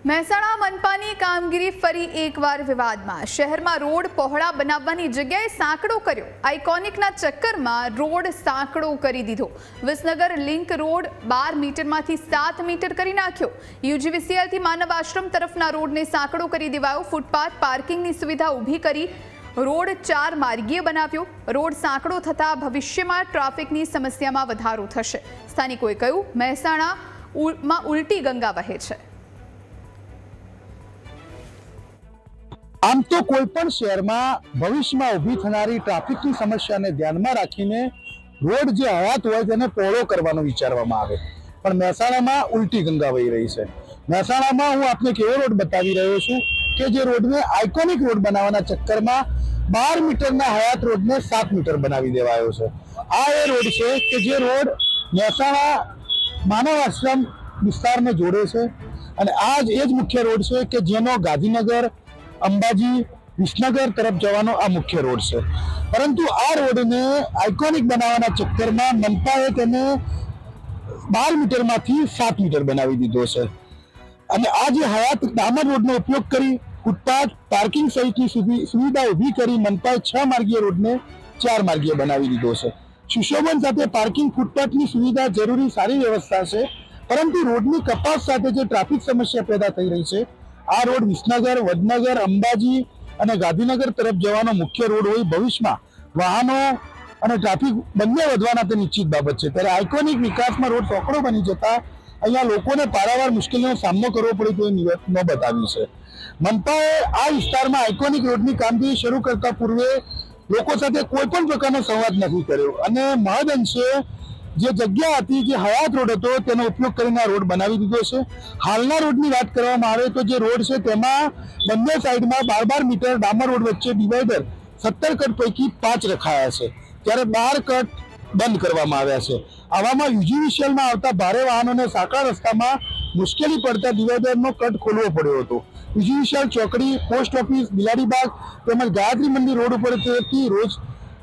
મહેસાણા મનપાની કામગીરી ફરી એકવાર વિવાદમાં। શહેરમાં રોડ પહોળા બનાવવાની જગ્યાએ સાંકડો કર્યો। આઇકોનિકના ચક્કરમાં રોડ સાંકડો કરી દીધો। વિસનગર લિંક રોડ 12 મીટરમાંથી 7 મીટર કરી નાખ્યો। યુજીવીસીએલથી માનવ આશ્રમ તરફના રોડને સાંકડો કરી દેવાયો। ફૂટપાથ પાર્કિંગની સુવિધા ઊભી કરી રોડ 4 માર્ગીય બનાવ્યો। રોડ સાંકડો થતાં ભવિષ્યમાં ટ્રાફિકની સમસ્યામાં વધારો થશે। સ્થાનિકોએ કહ્યું, મહેસાણામાં ઉલટી ગંગા વહે છે। આમ તો કોઈ પણ શહેરમાં ભવિષ્યમાં ઊભી થનારી ટ્રાફિકની સમસ્યાને ધ્યાનમાં રાખીને રોડ જે હયાત હોય તેને પહોળો કરવાનો વિચારવામાં આવે, પણ મહેસાણામાં ઉલટી ગંગા વહી રહી છે। મહેસાણામાં હું આપને એક એવો રોડ બતાવી રહ્યો છું કે જે રોડને આઇકોનિક રોડ બનાવવાના ચક્કરમાં 12 મીટરના હયાત રોડને 7 મીટર બનાવી દેવાયો છે। આ એ રોડ છે કે જે રોડ મહેસાણા માનવ આશ્રમ વિસ્તારને જોડે છે અને આ જ એ જ મુખ્ય રોડ છે કે જેનો ગાંધીનગર, અંબાજી, વિસનગર તરફ જવાનો આ મુખ્ય રોડ છે। પરંતુ આ રોડને આઇકોનિક બનાવવાના ચક્કરમાં મનપાએ તેને 12 મીટરમાંથી 7 મીટર બનાવી દીધો છે અને આ જે હયાત ડામર રોડનો ઉપયોગ કરી ફૂટપાથ, પાર્કિંગ સહિતની સુવિધા ઊભી કરી મનપાએ 6 માર્ગીય રોડને 4 માર્ગીય બનાવી દીધો છે। સુશોભન સાથે પાર્કિંગ, ફૂટપાથની સુવિધા જરૂરી સારી વ્યવસ્થા છે, પરંતુ રોડની કપાસ સાથે જે ટ્રાફિક સમસ્યા પેદા થઈ રહી છે, આ રોડ વિસનગર, વડનગર, અંબાજી અને ગાંધીનગર તરફ જવાનો મુખ્ય રોડ હોય ભવિષ્યમાં વાહનો અને ટ્રાફિક બંને વધવાના તે નિશ્ચિત બાબત છે। ત્યારે આઇકોનિક વિકાસમાં રોડ સોકડો બની જતા અહીંયા લોકોને પારાવાર મુશ્કેલીનો સામનો કરવો પડે તો એ નોબત આવી છે। મનપાએ આ વિસ્તારમાં આઇકોનિક રોડની કામગીરી શરૂ કરતા પૂર્વે લોકો સાથે કોઈ પણ પ્રકારનો સંવાદ નથી કર્યો અને મહદઅંશે જે જગ્યા હતી, જે હયાત રોડ હતો, તેનો ઉપયોગ કરીને આ રોડ બનાવી દીધો છે। હાલના રોડની વાત કરવામાં આવે તો જે રોડ છે તેમાં બંને સાઈડમાં 12 મીટર ડામર રોડ વચ્ચે ડિવાઈડર 17 કટ પૈકી 5 રખાયા છે, ત્યારે 12 કટ બંધ કરવામાં આવ્યા છે। આવામાં યુજીવીસીએલમાં આવતા ભારે વાહનોને સાંકડા રસ્તામાં મુશ્કેલી પડતા ડિવાઈડરનો કટ ખોલવો પડ્યો હતો। યુજીવીસીએલ ચોકડી, પોસ્ટ ઓફિસ, બિલાડીબાગ તેમજ ગાયત્રી મંદિર રોડ ઉપરથી રોજ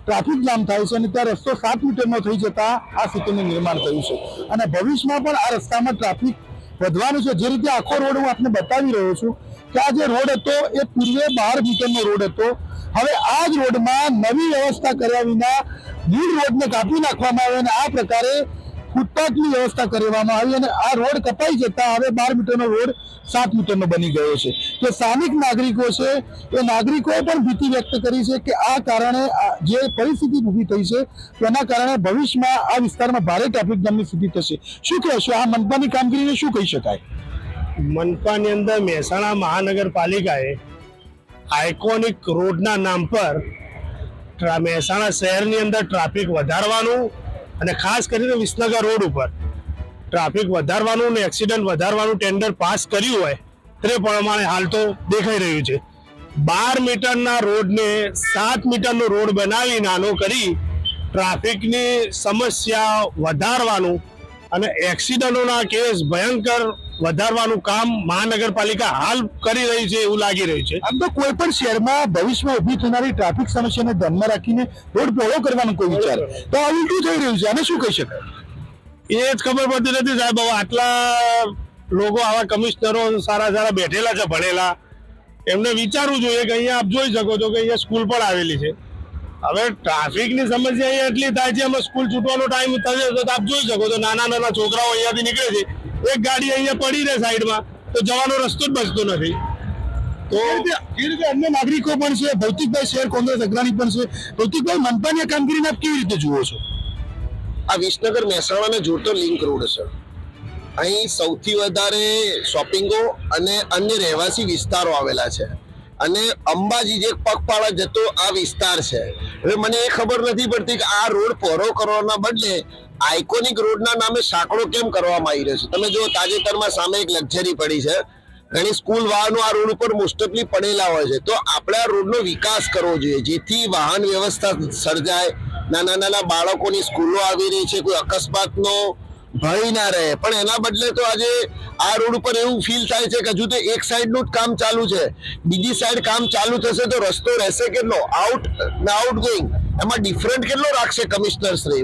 ટ્રાફિક જામ થાય છે અને ત્યાં રસ્તો 7 મીટરનો થઈ જતા આ સ્થિતિનું નિર્માણ થયું છે અને ભવિષ્યમાં પણ આ રસ્તામાં ટ્રાફિક વધવાનું છે। જે રીતે આખો રોડ હું આપને બતાવી રહ્યો છું કે આ જે રોડ હતો એ પૂર્વે 12 મીટરનો રોડ હતો, હવે આ જ રોડમાં નવી વ્યવસ્થા કર્યા વિના મૂળ રોડને કાપી નાખવામાં આવે અને આ પ્રકારે ફૂટપાથની વ્યવસ્થા કરવામાં આવી અને આ રોડ કપાઈ જતા હવે 12 મીટરનો રોડ 7 મીટરનો બની ગયો છે। તો સ્થાનિક નાગરિકો છે એ નાગરિકોએ પણ ભીતિ વ્યક્ત કરી છે કે આ કારણે જે પરિસ્થિતિ ઊભી થઈ છે તેના કારણે ભવિષ્યમાં આ વિસ્તારમાં ભારે ટ્રાફિક જામની સ્થિતિ થશે। શું કહેશો, આ મનપાની કામગીરીને શું કહી શકાય? મનપાની અંદર મહેસાણા મહાનગરપાલિકાએ આઇકોનિક રોડના નામ પર મહેસાણા શહેરની અંદર ટ્રાફિક વધારવાનું અને ખાસ કરીને વિસનગર રોડ ઉપર ટ્રાફિક વધારવાનું અને એક્સિડન્ટ વધારવાનું ટેન્ડર પાસ કર્યું હોય તે પ્રમાણે હાલ તો દેખાઈ રહ્યું છે। 12 મીટરના રોડને 7 મીટરનો રોડ બનાવી નાનો કરી ટ્રાફિકની સમસ્યા વધારવાનું અને એક્સિડન્ટોના કેસ ભયંકર વધારવાનું કામ મહાનગરપાલિકા હાલ કરી રહી છે એવું લાગી રહ્યું છે। આમ તો કોઈ પણ શહેરમાં ભવિષ્યમાં ઊભી થનારી ટ્રાફિક સમસ્યાને ધ્યાનમાં રાખીને રોડ પહોળો કરવાનો કોઈ વિચાર, તો આ ઉલટું થઈ રહ્યું છે, આને શું કહી શકાય? એ જ ખબર પડતી નથી સાહેબ। હવે આટલા લોકો, આવા કમિશનરો સારા બેઠેલા છે, ભણેલા, એમને વિચારવું જોઈએ કે અહીંયા આપ જોઈ શકો છો કે અહીંયા સ્કૂલ પણ આવેલી છે। હવે ટ્રાફિકની સમસ્યા અહીંયા એટલી થાય છે, અમે સ્કૂલ છૂટવાનો ટાઈમ થશે તો આપ જોઈ શકો છો નાના છોકરાઓ અહીંયાથી નીકળે છે, એક ગાડી અહીંયા પડી રહે સાઈડમાં તો જવાનો રસ્તો જ બચતો નથી। તો એ રીતે અન્ય નાગરિકો પણ છે, ભૌતિકભાઈ શહેર કોંગ્રેસ અગ્રણી પણ છે। ભૌતિકભાઈ, મનપાની કામગીરીને આપ કેવી રીતે જુઓ છો? આ વિસનગર મહેસાણાને જોડતો લિંક રોડ છે। અહીં સૌથી વધારે શોપિંગો અને અન્ય રહેવાસી વિસ્તારો આવેલા છે અને અંબાજી જે પગપાળા જતો આ વિસ્તાર છે। હવે મને એ ખબર નથી પડતી કે આ રોડ પહોળો કરવાના બદલે આઇકોનિક રોડના નામે સાંકડો કેમ કરવામાં આવી રહ્યો છે। તમે જો તાજેતરમાં સામે એક લક્ઝરી પડી છે, ઘણી સ્કૂલ વાહનો આ રોડ ઉપર મોસ્ટઓફલી પડેલા હોય છે, તો આપણે આ રોડનો વિકાસ કરવો જોઈએ જેથી વાહન વ્યવસ્થા સર્જાય, નાના બાળકોની સ્કૂલો આવી રહી છે, કોઈ અકસ્માતનો ભય ના રહે, પણ એના બદલે તો આજે આ રોડ ઉપર એવું ફીલ થાય છે કે હજુ તો એક સાઈડનું જ કામ ચાલુ છે, બીજી સાઈડ કામ ચાલુ થશે તો રસ્તો રહેશે કેટલો, આઉટ ગોઈંગ એમાં ડિફરન્ટ કેટલો રાખશે કમિશનર શ્રી?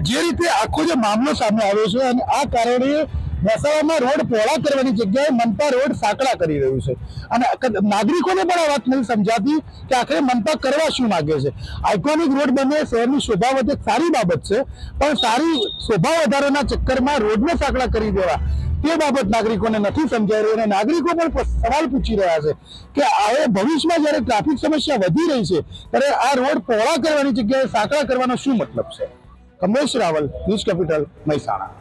જે રીતે આખો જે મામલો સામે આવ્યો છે અને આ કારણે મહેસાણામાં રોડ પહોળા કરવાની જગ્યાએ મનપા રોડ સાંકડા કરી રહ્યું છે અને નાગરિકોને પણ આ વાત નથી સમજાતી કે આખરે મનપા કરવા શું માંગે છે. આઇકોનિક રોડ બને, શહેરની શોભા વધે, સારી બાબત છે, પણ સારી શોભા વધારાના ચક્કરમાં રોડને સાંકડા કરી દેવા તે બાબત નાગરિકોને નથી સમજાઈ રહી અને નાગરિકો પણ સવાલ પૂછી રહ્યા છે કે હવે ભવિષ્યમાં જ્યારે ટ્રાફિક સમસ્યા વધી રહી છે ત્યારે આ રોડ પહોળા કરવાની જગ્યાએ સાંકડા કરવાનો શું મતલબ છે. Kamlesh Raval, news capital, Mehsana.